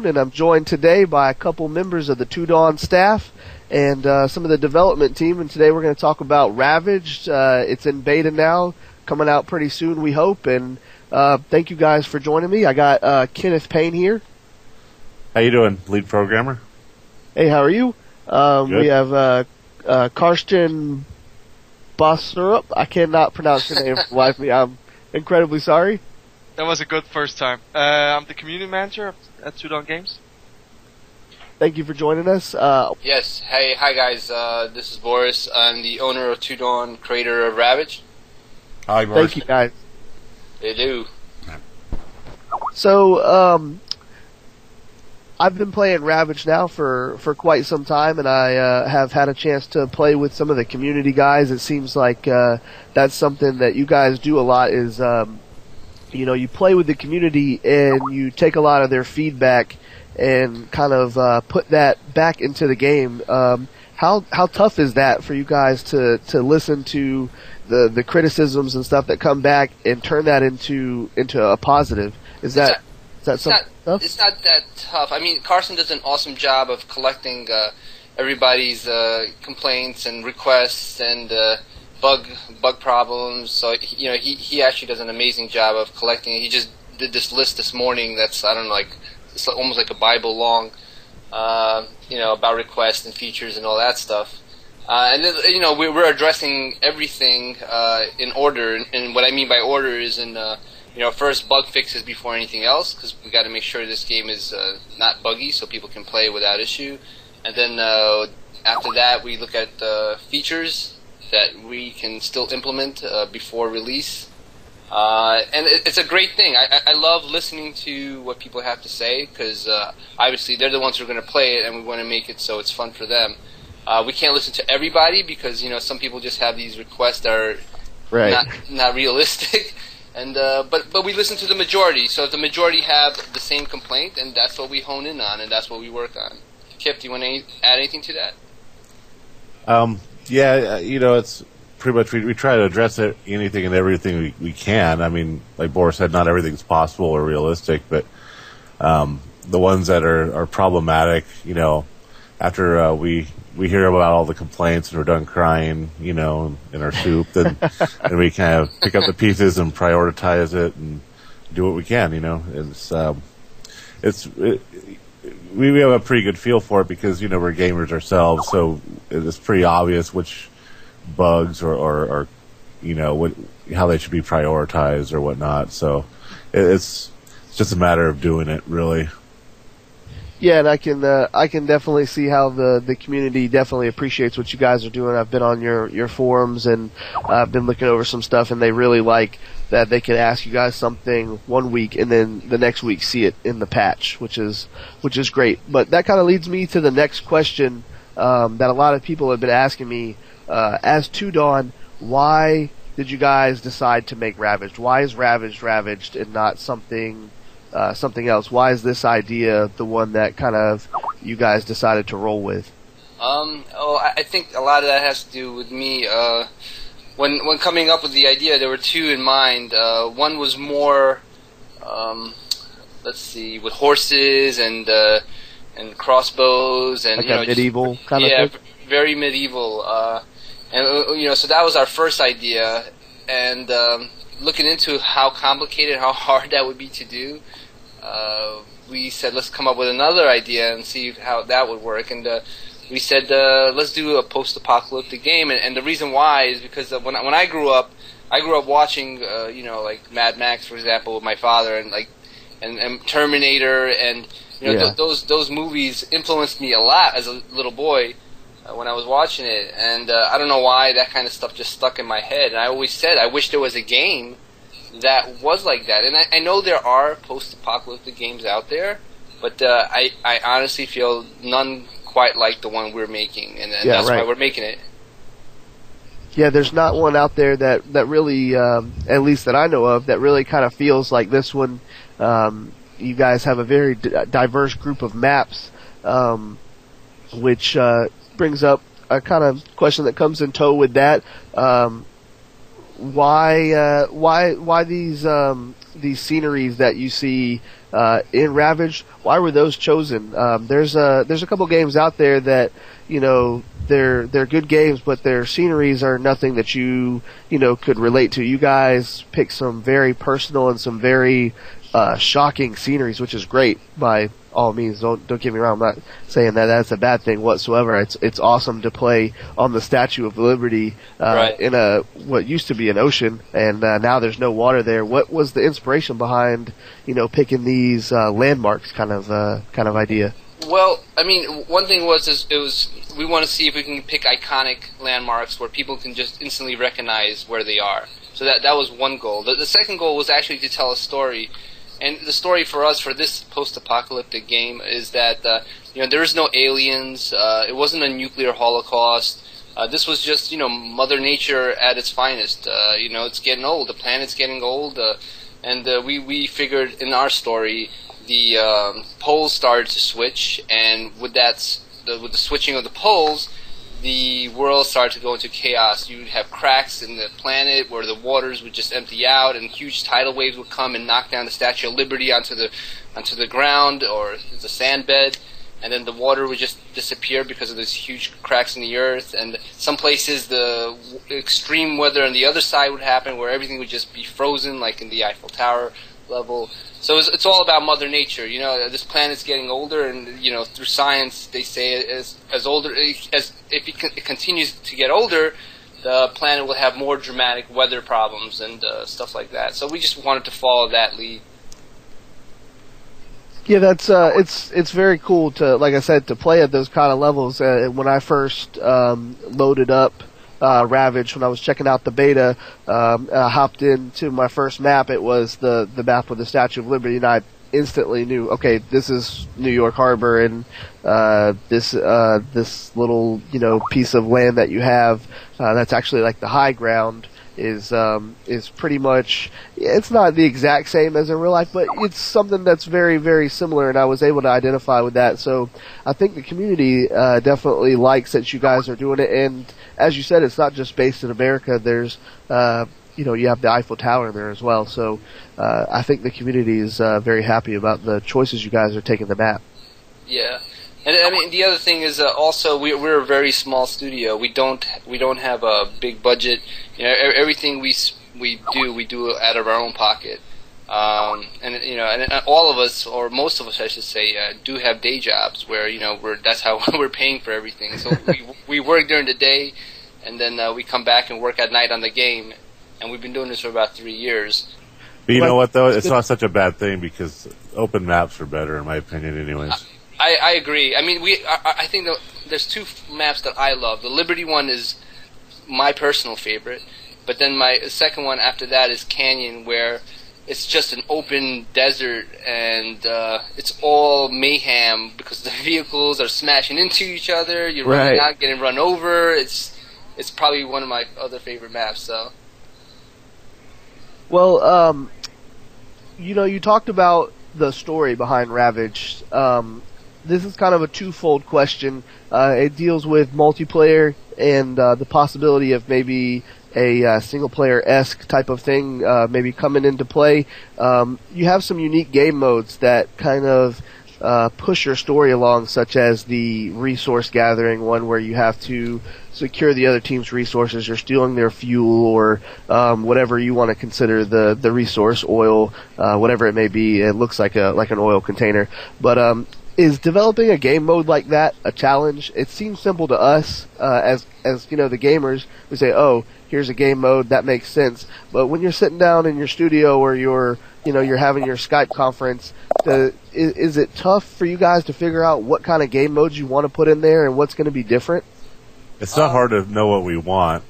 GamersPlatoon, and I'm joined today by a couple members of the Two Dawn staff and some of the development team. And today we're going to talk about Ravaged. It's in beta now, coming out pretty soon, we hope. And thank you guys for joining me. I got Kenneth Payne here. How you doing, lead programmer? Hey, how are you? Good. We have Karsten Bosserup. I cannot pronounce your name for the life of me. I'm incredibly sorry. That was a good first time. I'm the community manager at Two Dawn Games. Thank you for joining us. Yes. Hey, hi guys. This is Boris. I'm the owner of Two Dawn, creator of Ravaged. Hi, Boris. Thank you, guys. They do. So, I've been playing Ravaged now for quite some time, and I have had a chance to play with some of the community guys. It seems like that's something that you guys do a lot is, you play with the community and you take a lot of their feedback and kind of put that back into the game. How tough is that for you guys to listen to the criticisms and stuff that come back and turn that into a positive? Is that something tough? It's not that tough. I mean, Carson does an awesome job of collecting everybody's complaints and requests and bug problems. So he actually does an amazing job of collecting it. He just did this list this morning. That's it's almost like a Bible long. About requests and features and all that stuff. And then, we're addressing everything in order. And what I mean by order is first bug fixes before anything else, because we got to make sure this game is not buggy, so people can play without issue. And then after that, we look at features that we can still implement before release. And it's a great thing. I love listening to what people have to say, because obviously they're the ones who are going to play it, and we want to make it so it's fun for them. We can't listen to everybody because some people just have these requests that are not realistic. And but we listen to the majority. So if the majority have the same complaint, then that's what we hone in on, and that's what we work on. Kip, do you want to add anything to that? It's pretty much we try to address anything and everything we can. I mean, like Boris said, not everything's possible or realistic, but the ones that are problematic, after we hear about all the complaints and we're done crying, in our soup, then and we kind of pick up the pieces and prioritize it and do what we can. We have a pretty good feel for it because we're gamers ourselves, so it's pretty obvious which bugs or how they should be prioritized or whatnot. So it's just a matter of doing it, really. Yeah, and I can definitely see how the community definitely appreciates what you guys are doing. I've been on your forums and I've been looking over some stuff, and they really like that they can ask you guys something one week and then the next week see it in the patch, which is great. But that kind of leads me to the next question that a lot of people have been asking me. As Two Dawn, why did you guys decide to make Ravaged? Why is Ravaged and not something else? Why is this idea the one that kind of you guys decided to roll with? I think a lot of that has to do with me. When coming up with the idea, there were two in mind. One was more, with horses and crossbows and like medieval kind of thing. Yeah, very medieval. So that was our first idea, and looking into how complicated, how hard that would be to do, we said let's come up with another idea and see how that would work. And we said let's do a post-apocalyptic game. And the reason why is because when I grew up watching like Mad Max, for example, with my father, and Terminator, and those movies influenced me a lot as a little boy. When I was watching it, and I don't know why that kind of stuff just stuck in my head. And I always said I wish there was a game that was like that. And I know there are post-apocalyptic games out there, but I honestly feel none quite like the one we're making, and that's why we're making it. Yeah, there's not one out there that really, at least that I know of, that really kind of feels like this one. You guys have a very diverse group of maps, which brings up a kind of question that comes in tow with that. Why these these sceneries that you see in Ravaged, why were those chosen? There's a couple games out there that, you know, they're good games, but their sceneries are nothing that you know, could relate to. You guys pick some very personal and some very shocking sceneries, which is great by all means. Don't get me wrong. I'm not saying that that's a bad thing whatsoever. It's awesome to play on the Statue of Liberty in a what used to be an ocean, and now there's no water there. What was the inspiration behind, you know, picking these landmarks kind of idea? Well, I mean, one thing was we want to see if we can pick iconic landmarks where people can just instantly recognize where they are. So that was one goal. The second goal was actually to tell a story. And the story for us, for this post-apocalyptic game, is that you know, there is no aliens. It wasn't a nuclear holocaust. This was just, you know, Mother Nature at its finest. You know, it's getting old. The planet's getting old, and we figured in our story the poles started to switch, and with the switching of the poles, the world started to go into chaos. You'd have cracks in the planet where the waters would just empty out, and huge tidal waves would come and knock down the Statue of Liberty onto the ground or the sand bed, and then the water would just disappear because of those huge cracks in the earth. And some places the extreme weather on the other side would happen where everything would just be frozen, like in the Eiffel Tower level. So it's all about Mother Nature. You know, this planet's getting older, and, you know, through science they say as if it continues to get older, the planet will have more dramatic weather problems and stuff like that. So we just wanted to follow that lead. Yeah, that's it's very cool to, like I said, to play at those kind of levels. When I first loaded up Ravaged, when I was checking out the beta, I hopped into my first map. It was the map with the Statue of Liberty, and I instantly knew, okay, this is New York Harbor, and this little, you know, piece of land that you have that's actually like the high ground is pretty much, it's not the exact same as in real life, but it's something that's very, very similar, and I was able to identify with that. So I think the community definitely likes that you guys are doing it, and as you said, it's not just based in America. There's you know, you have the Eiffel Tower in there as well. So I think the community is very happy about the choices you guys are taking the map. Yeah. And I mean, the other thing is also we're a very small studio. We don't have a big budget. You know, everything we do out of our own pocket. And you know, and all of us, or most of us, I should say, do have day jobs where, you know, that's how we're paying for everything. So we work during the day, and then we come back and work at night on the game. And we've been doing this for about 3 years. But you know what, though? It's not such a bad thing, because open maps are better, in my opinion, anyways. I agree. I mean, I think there's two maps that I love. The Liberty one is my personal favorite, but then my second one after that is Canyon, where it's just an open desert, and it's all mayhem because the vehicles are smashing into each other. You're running out, getting run over. It's probably one of my other favorite maps. So. Well, you know, you talked about the story behind Ravaged. This is kind of a twofold question. It deals with multiplayer and the possibility of maybe a single-player-esque type of thing maybe coming into play. You have some unique game modes that kind of push your story along, such as the resource gathering one, where you have to secure the other team's resources. You're stealing their fuel, or whatever you want to consider the resource, oil, whatever it may be. It looks like an oil container, but is developing a game mode like that a challenge? It seems simple to us as you know, the gamers. We say, oh, here's a game mode, that makes sense. But when you're sitting down in your studio, or you're having your Skype conference, is it tough for you guys to figure out what kind of game modes you want to put in there and what's going to be different? It's not hard to know what we want.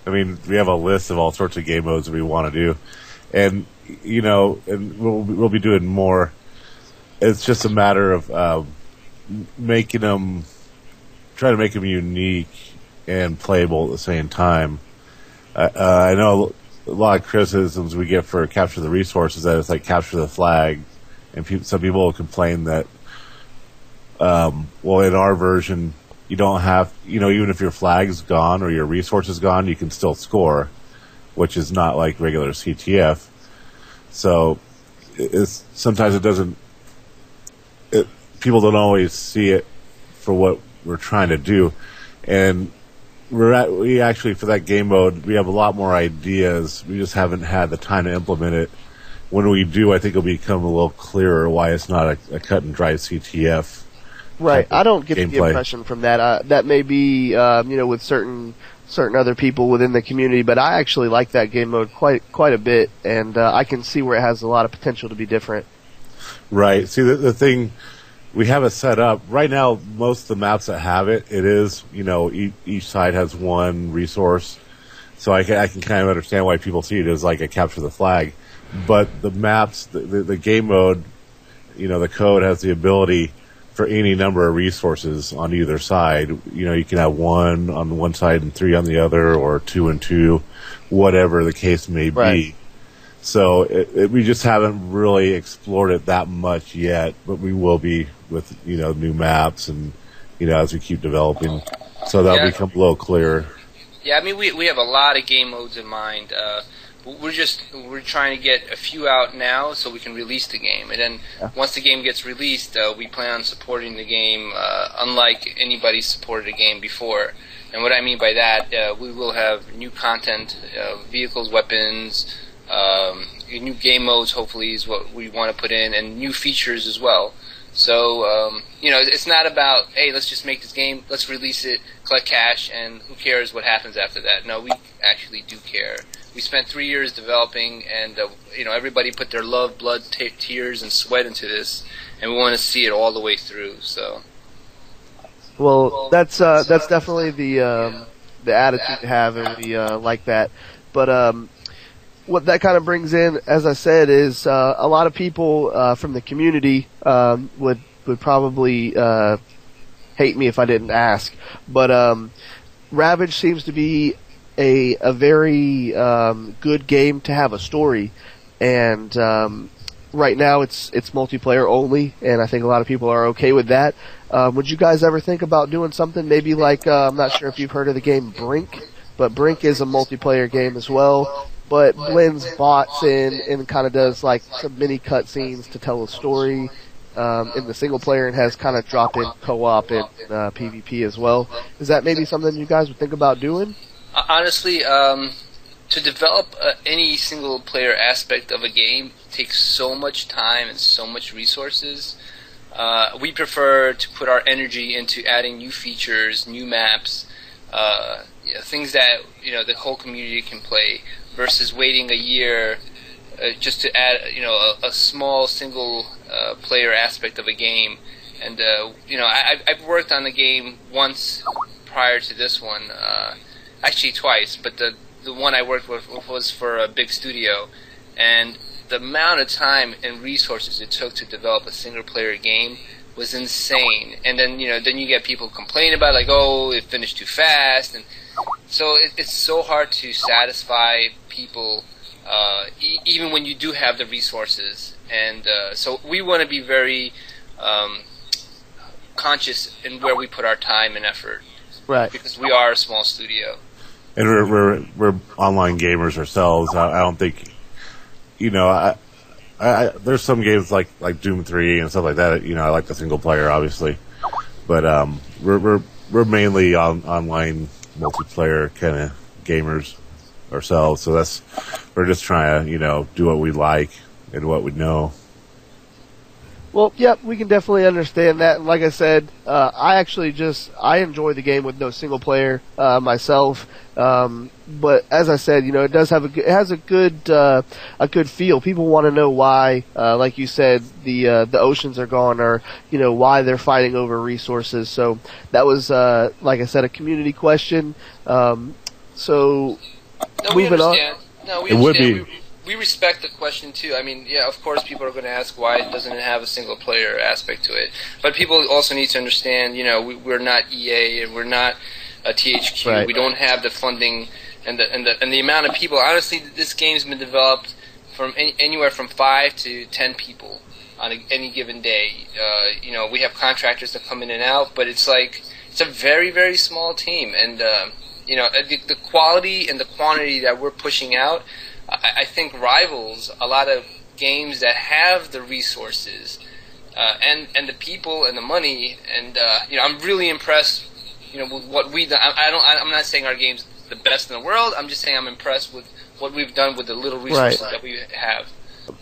I mean, we have a list of all sorts of game modes that we want to do, and you know, and we'll be doing more. It's just a matter of trying to make them unique and playable at the same time. I know a lot of criticisms we get for Capture the Resources that it's like Capture the Flag, and some people will complain that, well, in our version, you don't have, you know, even if your flag's gone or your resource is gone, you can still score, which is not like regular CTF. So sometimes it doesn't. People don't always see it for what we're trying to do, and we actually, for that game mode, we have a lot more ideas. We just haven't had the time to implement it. When we do, I think it'll become a little clearer why it's not a cut and dry CTF. Right. I don't get the gameplay. impression from that. That may be, with certain other people within the community, but I actually like that game mode quite a bit, and I can see where it has a lot of potential to be different. Right. See, the thing, we have it set up right now. Most of the maps that have it is, each side has one resource, so I can kind of understand why people see it as like a capture the flag. But the maps, the game mode, the code has the ability for any number of resources on either side. You can have one on one side and three on the other, or 2 and 2, whatever the case may be. Right. So we just haven't really explored it that much yet, but we will be with, new maps and, as we keep developing. So that'll become a little clearer. Yeah, I mean, we have a lot of game modes in mind. We're trying to get a few out now so we can release the game, and then once the game gets released, we plan on supporting the game unlike anybody supported a game before. And what I mean by that, we will have new content, vehicles, weapons, new game modes. Hopefully, is what we want to put in, and new features as well. So it's not about, hey, let's just make this game, let's release it, collect cash, and who cares what happens after that. No, we actually do care. We spent 3 years developing, and everybody put their love, blood, tears, and sweat into this, and we want to see it all the way through. So, well, that's definitely the attitude to have, and we like that. But what that kind of brings in, as I said, is a lot of people from the community would probably hate me if I didn't ask. But Ravaged seems to be a very good game to have a story, and right now it's multiplayer only, and I think a lot of people are okay with that. Would you guys ever think about doing something maybe like, I'm not sure if you've heard of the game Brink, but Brink is a multiplayer game as well, but blends bots in and kind of does like some mini cutscenes to tell a story in the single player, and has kind of drop-in co-op and PvP as well. Is that maybe something you guys would think about doing? Honestly, to develop any single player aspect of a game takes so much time and so much resources. We prefer to put our energy into adding new features, new maps, things that the whole community can play, versus waiting a year just to add a small single player aspect of a game. And I've worked on the game once prior to this one. Actually twice, but the one I worked with was for a big studio, and the amount of time and resources it took to develop a single player game was insane. And then then you get people complaining about like, oh, it finished too fast, and so it's so hard to satisfy people even when you do have the resources. And so we want to be very conscious in where we put our time and effort, right? Because we are a small studio. And we're online gamers ourselves. I don't think, there's some games like Doom 3 and stuff like that. I like the single player, obviously, but we're mainly online multiplayer kind of gamers ourselves. So we're just trying to do what we like and what we know. Well, yep, we can definitely understand that. And like I said, I enjoy the game with no single player myself. But as I said, it has a good feel. People want to know why, like you said, the oceans are gone, or why they're fighting over resources. So that was, like I said, a community question. So moving on. No, we understand. Would be. We respect the question too. I mean, yeah, of course, people are going to ask why doesn't it have a single player aspect to it. But people also need to understand, we're not EA and we're not THQ. Right. We don't have the funding and the amount of people. Honestly, this game's been developed from anywhere from 5 to 10 people on any given day. We have contractors that come in and out, but it's a very, very small team, and the quality and the quantity that we're pushing out, I think rivals a lot of games that have the resources and the people and the money, and I'm really impressed. With what we've done. I'm not saying our game's the best in the world. I'm just saying I'm impressed with what we've done with the little resources that we have.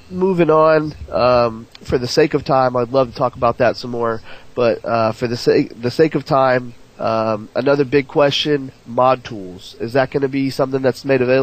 Moving on, for the sake of time, I'd love to talk about that some more. But for the sake of time, another big question: mod tools. Is that going to be something that's made available?